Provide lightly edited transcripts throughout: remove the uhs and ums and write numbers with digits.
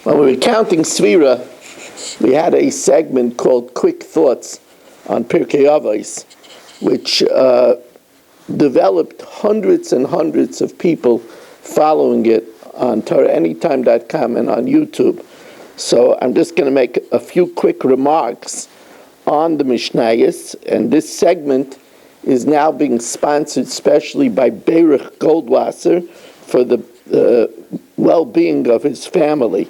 When we were counting Svira, we had a segment called Quick Thoughts on Pirkay Avos, which developed hundreds and hundreds of people following it on TorahAnytime.com and on YouTube. So I'm just going to make a few quick remarks on the Mishnayos, and this segment is now being sponsored specially by Berich Goldwasser for the well-being of his family.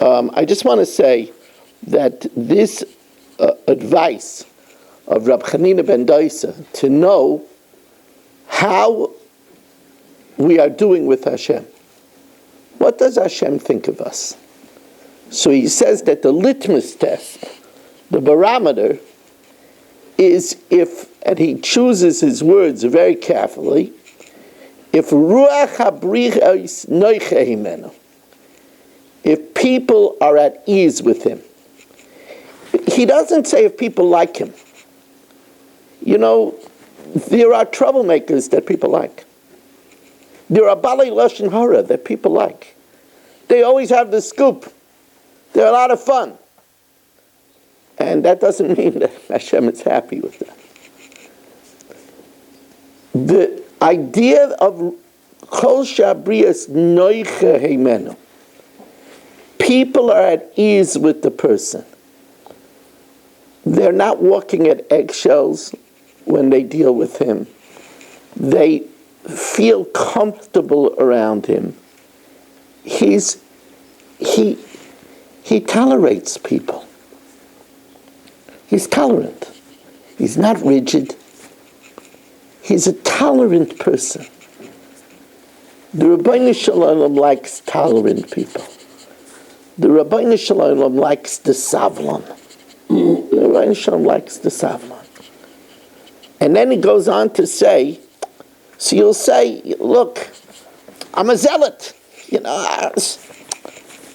I just want to say that this advice of Rab Chanina ben Dosa to know how we are doing with Hashem. What does Hashem think of us? So he says that the litmus test, the barometer, is if, and he chooses his words very carefully, if ruach habrichos noiche himenu, if people are at ease with him. He doesn't say if people like him. You know, there are troublemakers that people like. There are balei lashon hara that people like. They always have the scoop. They're a lot of fun. And that doesn't mean that Hashem is happy with that. The idea of kol shabrias noiche heimenu, people are at ease with the person. They're not walking at eggshells when they deal with him. They feel comfortable around him. He tolerates people. He's tolerant. He's not rigid. He's a tolerant person. The Rabbeinu Shalom likes tolerant people. The Rabbeinu Shalom likes the savlon. The Rabbeinu Shalom likes the savlon. And then he goes on to say, so you'll say, look, I'm a zealot. You know,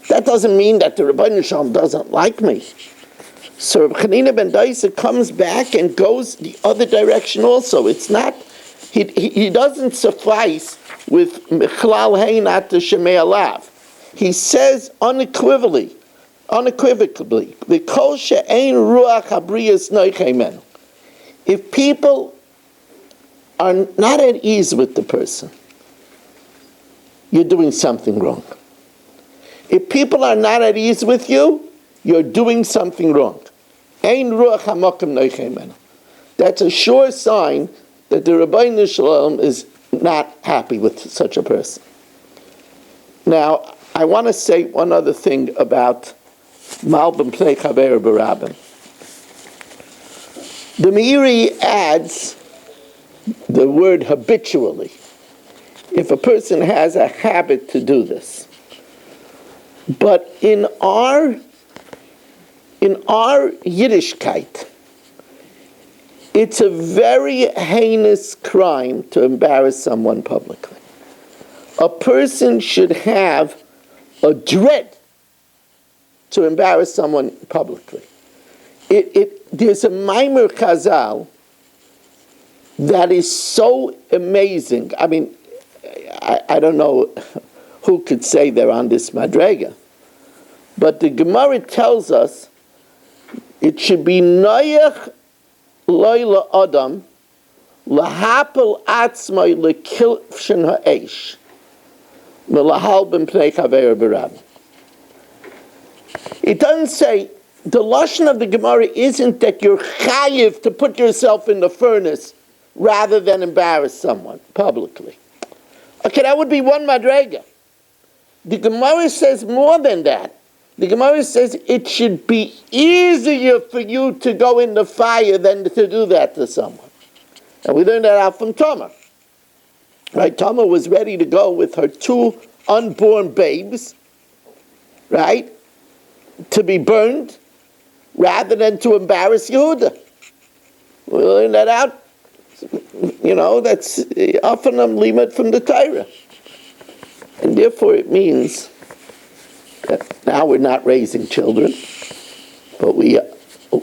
that doesn't mean that the Rabbeinu Shalom doesn't like me. So Reb Chanina ben Dosa comes back and goes the other direction also. It's not, he doesn't suffice with Michlal Heinat Shemei Alav. He says unequivocally, the kol she'ein ruach habriyas noiche menu. If people are not at ease with the person, you're doing something wrong. If people are not at ease with you, you're doing something wrong. Ein ruach hamakom noiche menu. That's a sure sign that the Rabbeinu Shalom is not happy with such a person. Now, I want to say one other thing about Malbim Pnei Chaver Barabim. The Meiri adds the word habitually. If a person has a habit to do this. But in our Yiddishkeit, it's a very heinous crime to embarrass someone publicly. A person should have a dread to embarrass someone publicly. There's a Maimer Chazal that is so amazing. I mean, I don't know who could say they're on this madrega, but the Gemara tells us it should be noyach loyla adam lahapel atzmai lekilfshen ha'esh melahal b'mpnei chaver b'rab. It doesn't say, the lashon of the Gemara isn't that you're chayiv to put yourself in the furnace rather than embarrass someone publicly. Okay, that would be one madrega. The Gemara says more than that. The Gemara says it should be easier for you to go in the fire than to do that to someone. And we learned that out from Tamar. Right, Tamar was ready to go with her 2 unborn babes, right, to be burned rather than to embarrass Yehuda. We learned that out. You know, that's often a limit from the Torah. And therefore it means that now we're not raising children, but we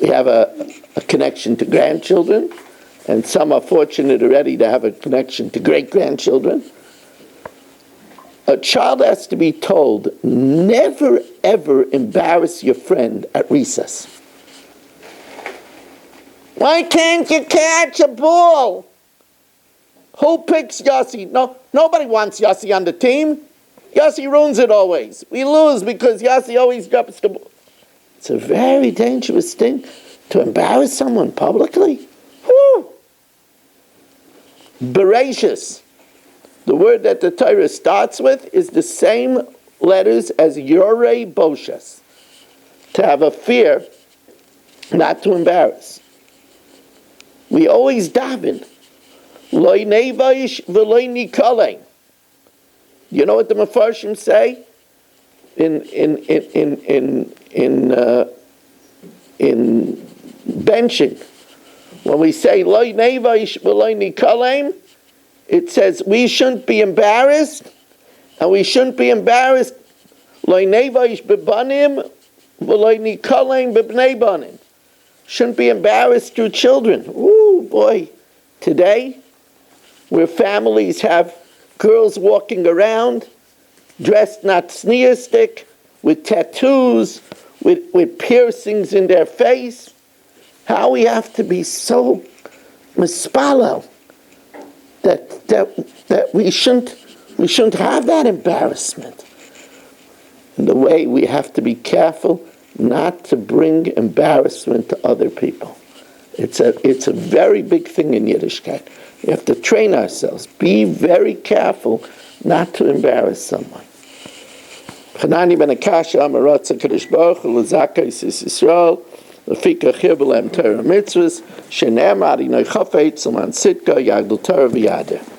have a connection to grandchildren, and some are fortunate already to have a connection to great-grandchildren. A child has to be told, never ever embarrass your friend at recess. Why can't you catch a ball? Who picks Yossi? No, nobody wants Yossi on the team. Yossi ruins it always. We lose because Yossi always drops the ball. It's a very dangerous thing to embarrass someone publicly. Whew. Bereshis. The word that the Torah starts with is the same letters as Yorei Boshes. To have a fear, not to embarrass. We always daven. Loi nevaish v'loi nikalein. You know what the Mefarshim say in benching? When we say Loi nevaish v'loi nikalein, it says we shouldn't be embarrassed, and we shouldn't be embarrassed. Loi nevaish bebanim v'loi nikalein bebnei banim. Shouldn't be embarrassed through children. Ooh, boy. Today, where families have girls walking around, dressed not sneerstic, with tattoos, with piercings in their face, how we have to be so mispalel that we shouldn't have that embarrassment. And the way we have to be careful not to bring embarrassment to other people. It's a very big thing in Yiddishkeit. We have to train ourselves. Be very careful not to embarrass someone. Chanani ben Akasha Amaratza Kadosh Baruch Hu L'Zakei Sis Yisrael L'Fika Chir B'Lem Torah Mitzvahs Shenem Adinoi Chafetz L'Man Sitka Yagdul Torah V'Yadeh.